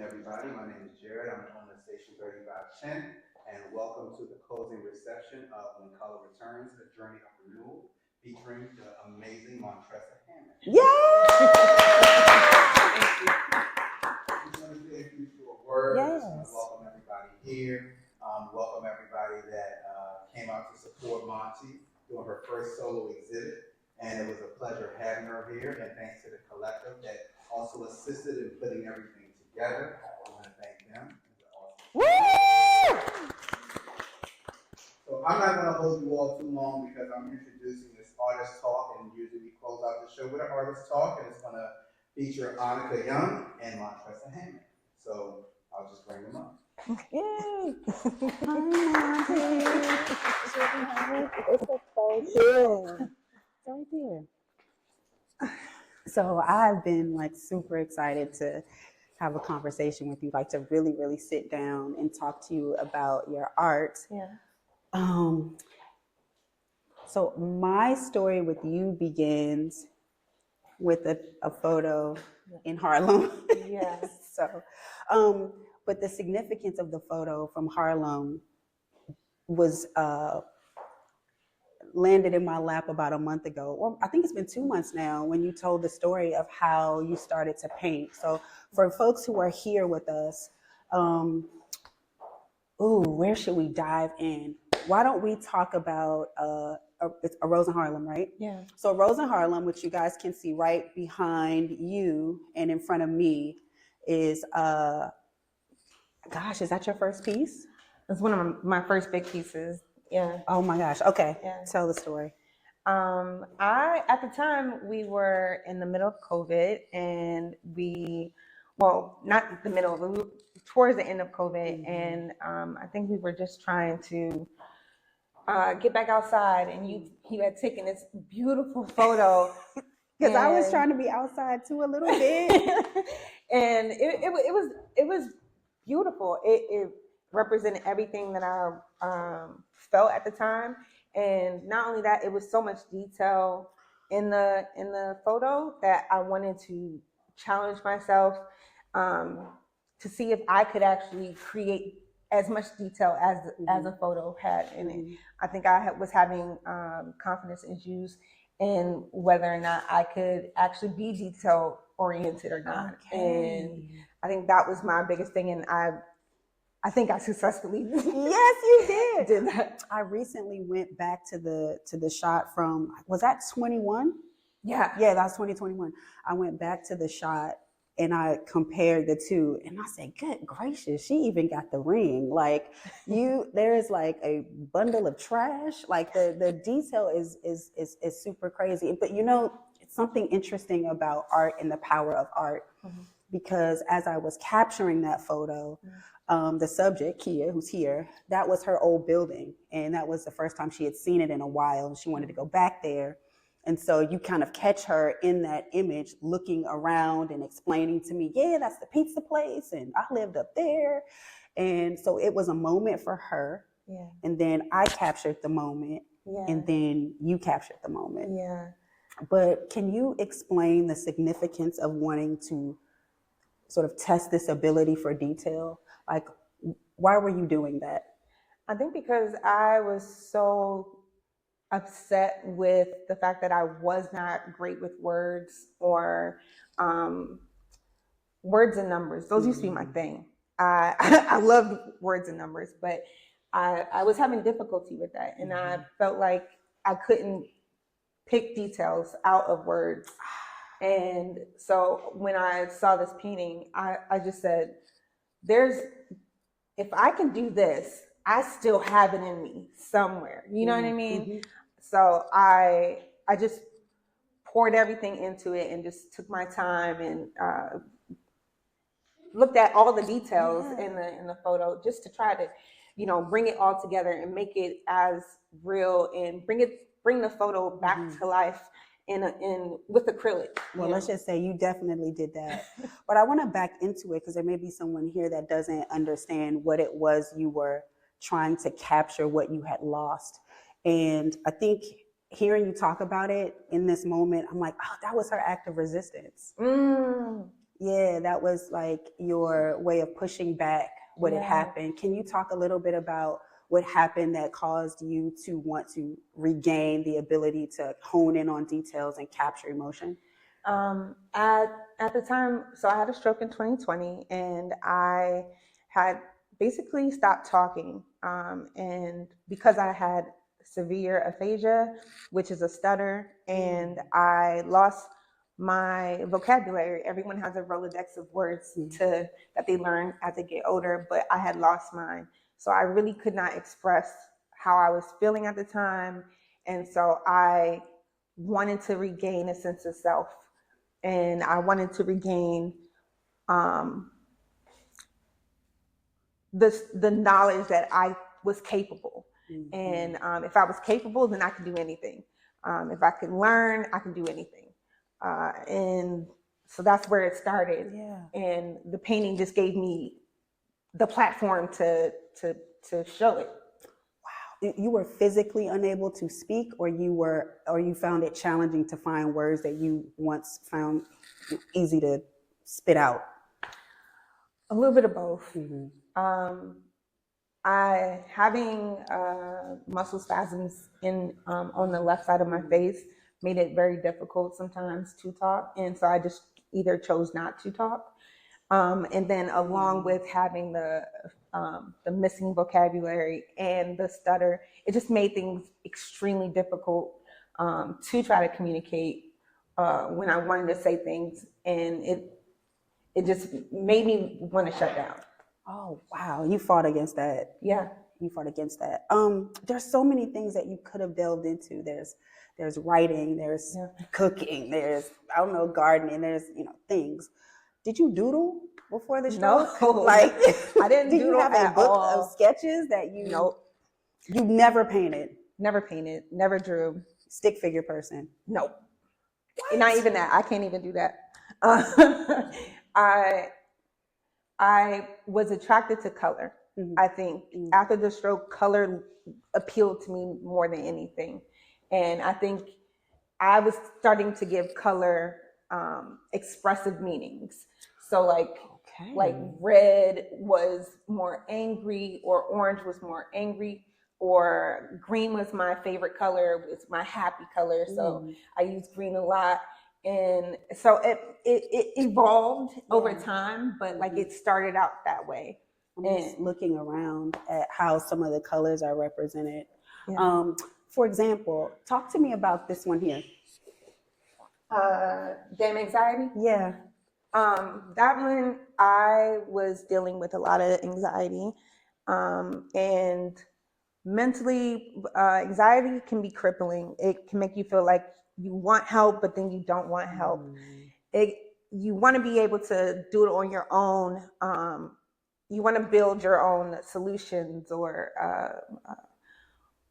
everybody. My name is Jared. I'm the owner of Station 3510, and welcome to the closing reception of When Color Returns, A Journey of Renewal, featuring the amazing Montressa Hammond. Yay! I just want to say a few short words. Yes. I just want to welcome everybody here. Welcome everybody that came out to support Monty doing her first solo exhibit. And it was a pleasure having her here, and thanks to the Kalectiv that also assisted in putting everything together. I want to thank them. Awesome. So I'm not going to hold you all too long because I'm introducing this artist talk, and usually we close out the show with an artist talk, and it's going to feature Annika Young and Montressa Hammond. So I'll just bring them up. Yay! Hi, Monty. It's so good. Right there. So I've been like super excited to have a conversation with you, like to really sit down and talk to you about your art. Yeah. So my story with you begins with a photo in Harlem. Yes. So, but the significance of the photo from Harlem was landed in my lap about a month ago, or I think it's been 2 months now, when you told the story of how you started to paint. So for folks who are here with us, where should we dive in? Why don't we talk about it's a Rose in Harlem, right? Yeah. So Rose in Harlem, which you guys can see right behind you and in front of me, is gosh, is that your first piece? It's one of my first big pieces. Yeah. Oh my gosh. Okay. Yeah. Tell the story. At the time we were in the middle of COVID, and not the middle, but we were towards the end of COVID. Mm-hmm. And I think we were just trying to get back outside, and you had taken this beautiful photo. Because I was trying to be outside too a little bit. And it was beautiful. It represented everything that I felt at the time. And not only that, it was so much detail in the photo that I wanted to challenge myself to see if I could actually create as much detail as a photo had in it. I think I was having confidence issues in whether or not I could actually be detail oriented or not. Okay. And I think that was my biggest thing, and I think I successfully yes, you did that. I recently went back to the shot from, was that 21? Yeah, that was 2021. I went back to the shot and I compared the two, and I said, good gracious, she even got the ring. Like there is like a bundle of trash. Like the detail is super crazy. But it's something interesting about art and the power of art. Mm-hmm. Because as I was capturing that photo, the subject, Kia, who's here, that was her old building. And that was the first time she had seen it in a while. She wanted to go back there. And so you kind of catch her in that image, looking around and explaining to me, yeah, that's the pizza place, and I lived up there. And so it was a moment for her. Yeah. And then I captured the moment. Yeah. And then you captured the moment. Yeah. But can you explain the significance of wanting to sort of test this ability for detail? Like, why were you doing that? I think because I was so upset with the fact that I was not great with words or words and numbers. Those used to be my thing. I loved words and numbers, but I was having difficulty with that. And I felt like I couldn't pick details out of words. And so when I saw this painting, I just said, if I can do this, I still have it in me somewhere. You know what I mean? Mm-hmm. So I just poured everything into it and just took my time and looked at all the details in the photo just to try to, bring it all together and make it as real and bring the photo back to life with acrylic. Well, let's just say you definitely did that. But I want to back into it because there may be someone here that doesn't understand what it was you were trying to capture, what you had lost. And I think hearing you talk about it in this moment, I'm like, oh, that was her act of resistance. Yeah, that was like your way of pushing back what had Yeah. happened. Can you talk a little bit about what happened that caused you to want to regain the ability to hone in on details and capture emotion? At the time, so I had a stroke in 2020, and I had basically stopped talking. And because I had severe aphasia, which is a stutter, and I lost my vocabulary. Everyone has a Rolodex of words that they learn as they get older, but I had lost mine. So I really could not express how I was feeling at the time. And so I wanted to regain a sense of self, and I wanted to regain um, the knowledge that I was capable. Mm-hmm. And if I was capable, then I could do anything. If I could learn, I can do anything. And so that's where it started. Yeah. And the painting just gave me the platform to show it. Wow. You were physically unable to speak, or you found it challenging to find words that you once found easy to spit out? A little bit of both. Mm-hmm. I having muscle spasms in on the left side of my face made it very difficult sometimes to talk, and so I just either chose not to talk. And then along with having the missing vocabulary and the stutter, it just made things extremely difficult to try to communicate when I wanted to say things, and it just made me want to shut down. Oh, wow. You fought against that. Yeah. You fought against that. There's so many things that you could have delved into. There's writing, there's cooking, there's, I don't know, gardening, there's, things. Did you doodle before the stroke? No. Like, I didn't do you doodle have at a book all. of sketches that you Nope. You never painted? Never painted, never drew. Stick figure person? Nope. Not even that. I can't even do that. I was attracted to color. Mm-hmm. I think after the stroke, color appealed to me more than anything. And I think I was starting to give color expressive meanings. So like red was more angry, or orange was more angry, or green was my favorite color, was my happy color. So I used green a lot. And so it evolved over time, but like it started out that way. I'm just looking around at how some of the colors are represented. Yeah. For example, talk to me about this one here. Damn Anxiety? Yeah. That one, I was dealing with a lot of anxiety. And mentally, anxiety can be crippling. It can make you feel like you want help, but then you don't want help. You want to be able to do it on your own. You want to build your own solutions, or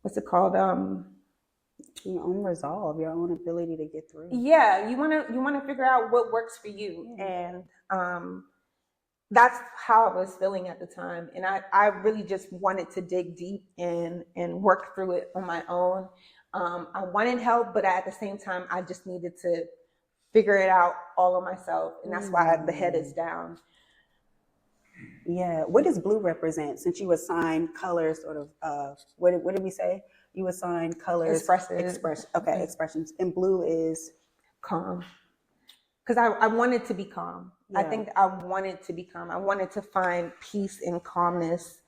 what's it called? Your own resolve, your own ability to get through. Yeah, you want to figure out what works for you, and that's how I was feeling at the time. And I really just wanted to dig deep and work through it on my own. I wanted help, but at the same time, I just needed to figure it out all on myself. And that's why the head is down. Yeah. What does blue represent? Since you assigned colors, sort of, what did we say? You assigned colors. Expressions. And blue is? Calm. Because I wanted to be calm. Yeah. I think I wanted to be calm. I wanted to find peace and calmness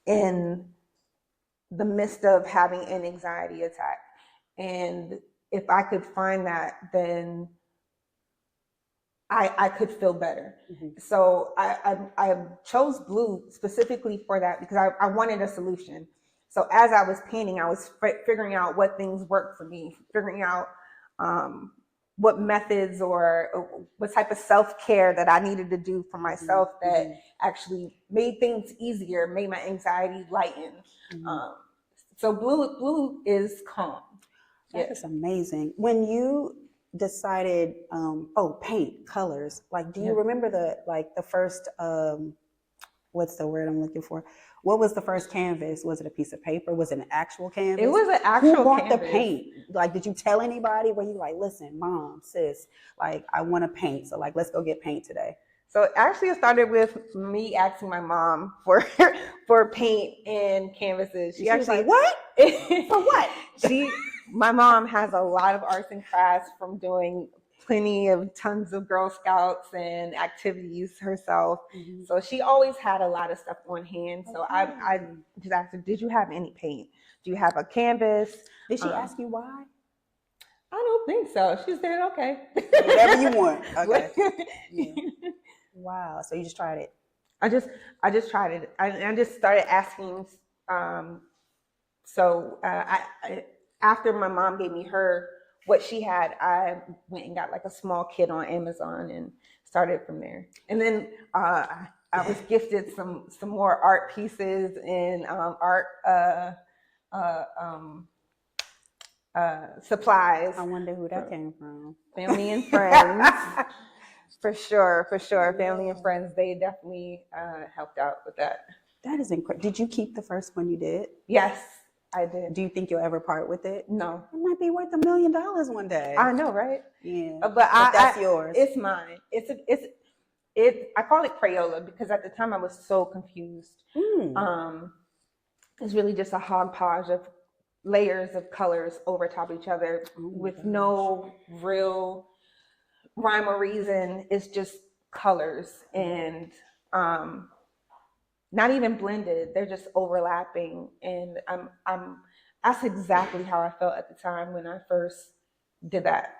in the midst of having an anxiety attack. And if I could find that, then I could feel better. Mm-hmm. So I chose blue specifically for that, because I wanted a solution. So as I was painting, I was figuring out what things worked for me, figuring out what methods or what type of self-care that I needed to do for myself that actually made things easier, made my anxiety lighten. So blue is calm. That is amazing. When you decided, paint colors, like, do you remember the first, what's the word I'm looking for? What was the first canvas? Was it a piece of paper? Was it an actual canvas? It was an actual canvas. Who bought the paint? Like, did you tell anybody? Were you like, listen, mom, sis, like, I want to paint, so like, let's go get paint today? So actually, it started with me asking my mom for for paint and canvases. She was actually like, "What? For what?" My mom has a lot of arts and crafts from doing tons of Girl Scouts and activities herself. Mm-hmm. So she always had a lot of stuff on hand. So I just asked her, "Did you have any paint? Do you have a canvas?" Did she ask you why? I don't think so. She said, "Okay, Whatever you want." Okay. Yeah. Wow. So you just tried it. I just tried it. I just started asking. After my mom gave me what she had, I went and got like a small kit on Amazon and started from there. And then I was gifted some more art pieces and supplies. I wonder who that came from. Family and friends. For sure. Family and friends, they definitely helped out with that. That is incredible. Did you keep the first one you did? Yes, I did. Do you think you'll ever part with it? No. It might be worth $1 million one day. I know, right? Yeah. But that's yours. It's mine. I call it Crayola because at the time I was so confused. It's really just a hodgepodge of layers of colors over top of each other with no real rhyme or reason. It's just colors and not even blended. They're just overlapping, and that's exactly how I felt at the time when I first did that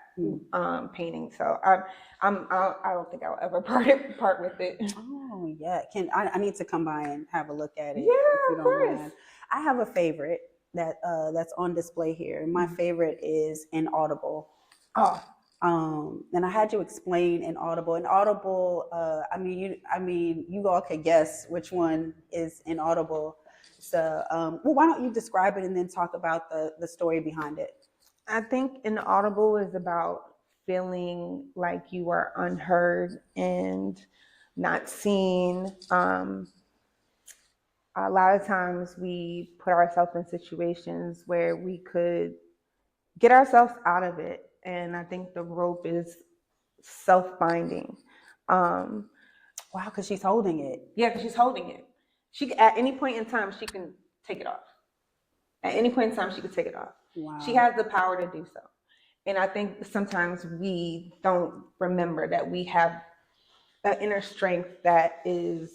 painting. So I don't think I'll ever part with it. Oh yeah, I need to come by and have a look at it? Yeah, if you of don't course. mind. I have a favorite that's on display here. My favorite is Inaudible. Oh. And I had you explain Inaudible. Inaudible. I mean, you all could guess which one is Inaudible. So, well, why don't you describe it and then talk about the story behind it? I think Inaudible is about feeling like you are unheard and not seen. A lot of times we put ourselves in situations where we could get ourselves out of it. And I think the rope is self-binding. Wow, because she's holding it. Yeah, because she's holding it. At any point in time, she can take it off. At any point in time, she could take it off. Wow. She has the power to do so. And I think sometimes we don't remember that we have an inner strength that is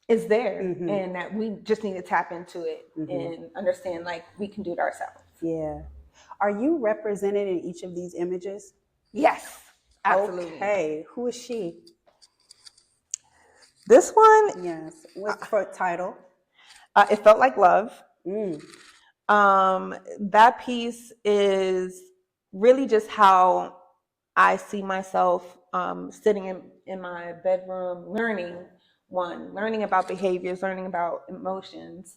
there, and that we just need to tap into it and understand like we can do it ourselves. Yeah. Are you represented in each of these images? Yes, absolutely. Okay. Who is she? This one, yes. What's for title? It Felt Like Love. That piece is really just how I see myself sitting in my bedroom learning about behaviors, learning about emotions,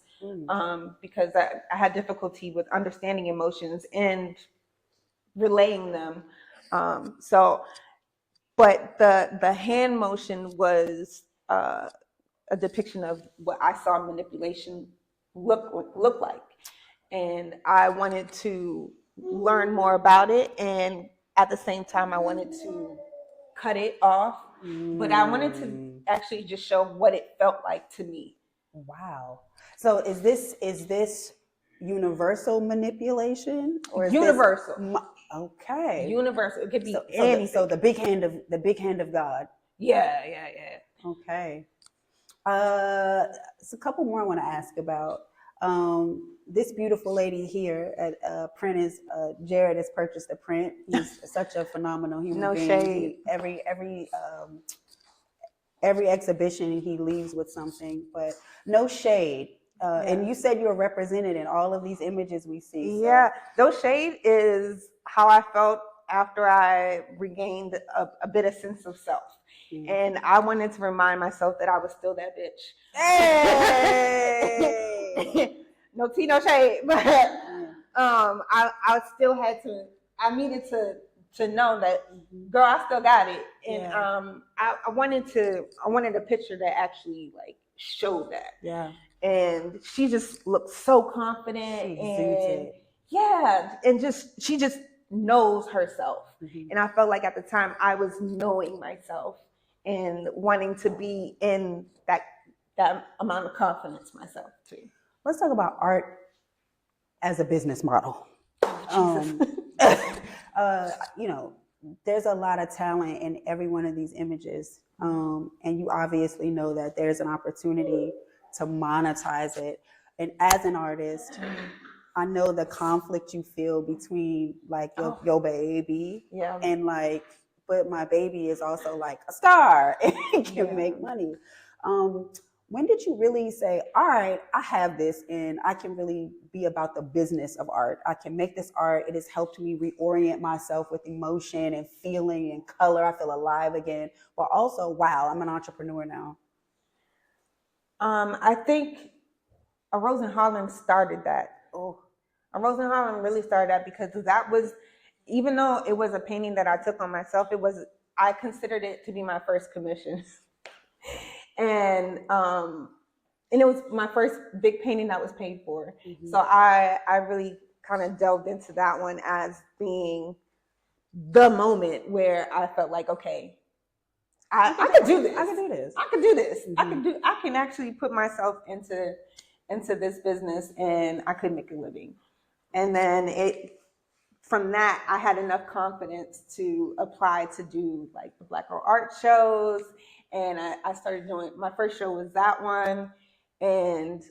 because I had difficulty with understanding emotions and relaying them. But the hand motion was a depiction of what I saw manipulation look like. And I wanted to learn more about it. And at the same time, I wanted to cut it off. But I wanted to actually just show what it felt like to me. Wow. So is this universal manipulation or is universal? Okay. Universal. It could be anything. So the big hand of God. Yeah. Okay. So a couple more I want to ask about. This beautiful lady here at print is Jared has purchased a print. He's such a phenomenal human being. Shade. Every exhibition he leaves with something, but no shade. And you said you were represented in all of these images we see. So. Yeah, no shade is how I felt after I regained a bit of sense of self. And I wanted to remind myself that I was still that bitch. Hey! No tea, no shade. But I still had to, I needed to know that, girl, I still got it. And I wanted a picture that actually like showed that. Yeah. And she just looked so confident. She just knows herself. And I felt like at the time I was knowing myself and wanting to be in that amount of confidence myself too. Let's talk about art as a business model. Jesus. You know, there's a lot of talent in every one of these images. And you obviously know that there's an opportunity to monetize it. And as an artist, I know the conflict you feel between like your baby and like, but my baby is also like a star and can make money. When did you really say, all right, I have this and I can really be about the business of art? I can make this art. It has helped me reorient myself with emotion and feeling and color. I feel alive again. But also, wow, I'm an entrepreneur now. I think A Rose in Harlem started that. A Rose in Harlem really started that because that was, even though it was a painting that I took on myself, I considered it to be my first commission. And it was my first big painting that was paid for. Mm-hmm. So I really kind of delved into that one as being the moment where I felt like, okay, I could do this. I could do this. I could do this. Mm-hmm. I can actually put myself into this business and I could make a living. And then from that, I had enough confidence to apply to do like the Black Girl art shows. And I started doing, my first show was that one. And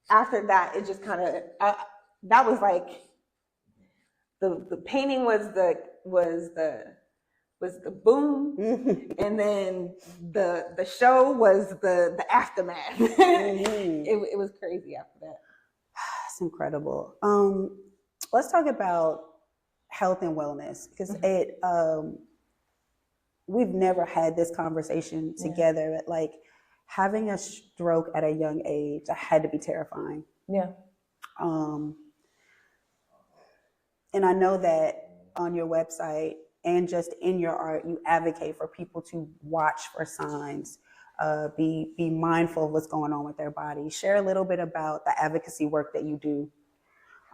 after that, it just kind of, that was like, the painting was the boom. And then the show was the aftermath. Mm-hmm. It was crazy after that. That's incredible. Let's talk about health and wellness because we've never had this conversation together. But like having a stroke at a young age, that had to be terrifying. Yeah. And I know that on your website and just in your art, you advocate for people to watch for signs, be mindful of what's going on with their body. Share a little bit about the advocacy work that you do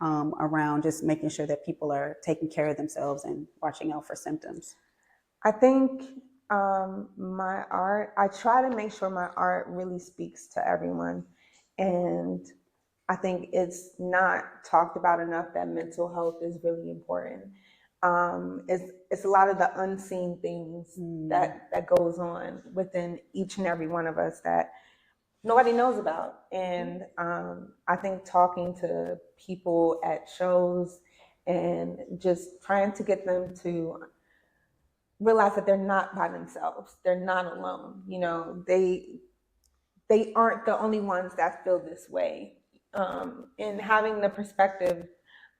around just making sure that people are taking care of themselves and watching out for symptoms. I think my art, I try to make sure my art really speaks to everyone. And I think it's not talked about enough that mental health is really important. It's a lot of the unseen things that goes on within each and every one of us that nobody knows about. And I think talking to people at shows and just trying to get them to realize that they're not by themselves. They're not alone. You know, they aren't the only ones that feel this way. And having the perspective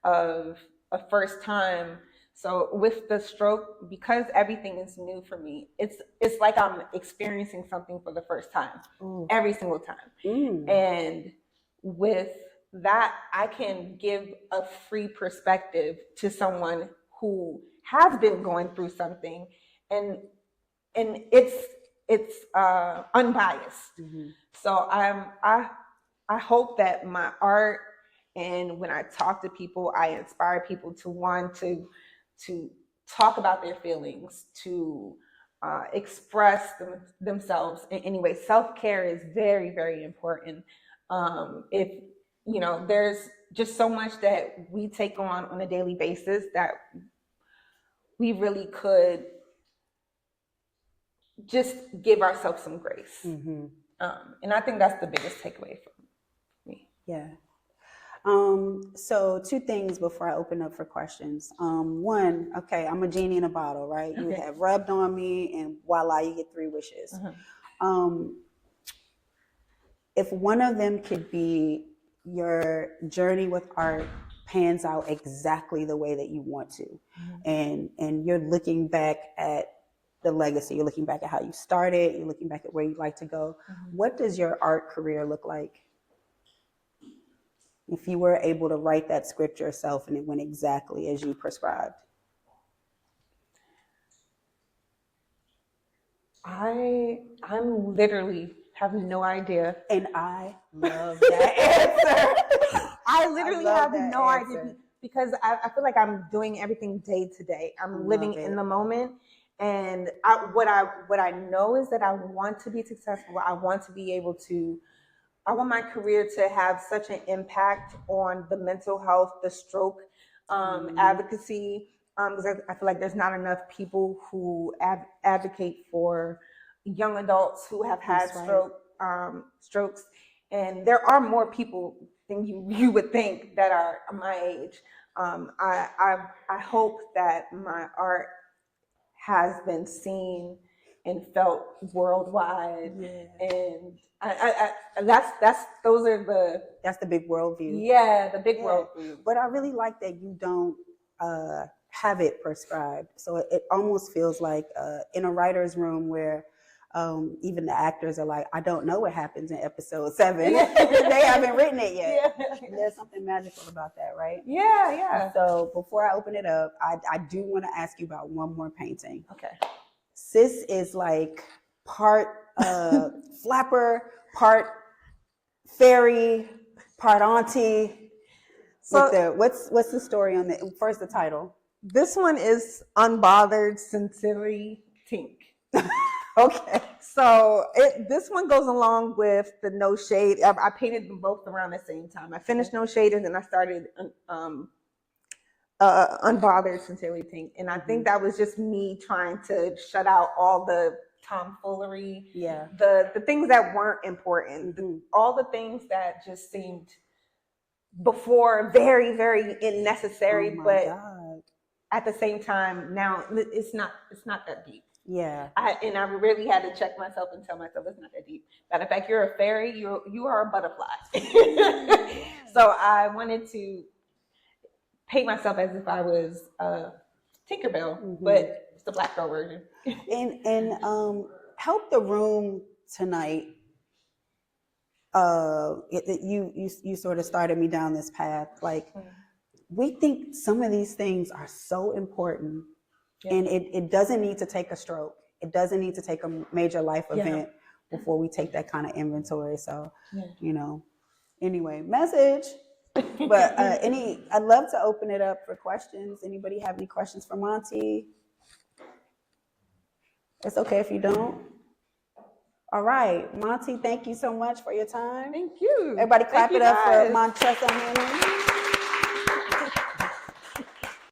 of a first time. So with the stroke, because everything is new for me, it's like I'm experiencing something for the first time, every single time. And with that, I can give a free perspective to someone who has been going through something, and it's unbiased. So I hope that my art, and when I talk to people, I inspire people to want to talk about their feelings, to express themselves in any way. Self-care is very, very important. If you know, there's just so much that we take on a daily basis that we really could just give ourselves some grace. And I think that's the biggest takeaway from me. Yeah. So two things before I open up for questions. One, okay, I'm a genie in a bottle, right? You have rubbed on me and voila, you get 3 wishes. If one of them could be your journey with art pans out exactly the way that you want to, and you're looking back at the legacy, you're looking back at how you started, you're looking back at where you'd like to go, what does your art career look like? If you were able to write that script yourself and it went exactly as you prescribed? I'm literally have no idea. And I love that answer. I literally have no idea because I feel like I'm doing everything day to day. I'm living in the moment. And what I know is that I want to be successful. I want to be able to. I want my career to have such an impact on the mental health, the stroke advocacy, because I feel like there's not enough people who advocate for young adults who have had strokes, and there are more people than you would think that are my age. I hope that my art has been seen and felt worldwide, and that's the big worldview. Yeah, the big worldview. But I really like that you don't have it prescribed. So it almost feels like in a writer's room where even the actors are like, I don't know what happens in episode 7. They haven't written it yet. There's something magical about that, right? Yeah. So before I open it up, I do want to ask you about one more painting. Okay. Sis is like part flapper, part fairy, part auntie. So what's the story on the first, the title? This one is Unbothered Sincerely Tink. Okay. So this one goes along with the No Shade. I painted them both around the same time. I finished No Shade and then I started Unbothered Sincerely Tink. And I think that was just me trying to shut out all the tomfoolery, the things that weren't important, all the things that just seemed before very, very unnecessary, but at the same time, now it's not that deep. Yeah. I really had to check myself and tell myself it's not that deep. Matter of fact, you're a fairy, you are a butterfly. So I wanted to paint myself as if I was Tinkerbell, but it's the black girl version. And help the room tonight. You sort of started me down this path. Like, we think some of these things are so important, and it doesn't need to take a stroke. It doesn't need to take a major life event before we take that kind of inventory. So, anyway, message. But I'd love to open it up for questions. Anybody have any questions for Monty? It's okay if you don't. All right, Monty, thank you so much for your time. Thank you. Everybody clap it up for Montressa Hammond.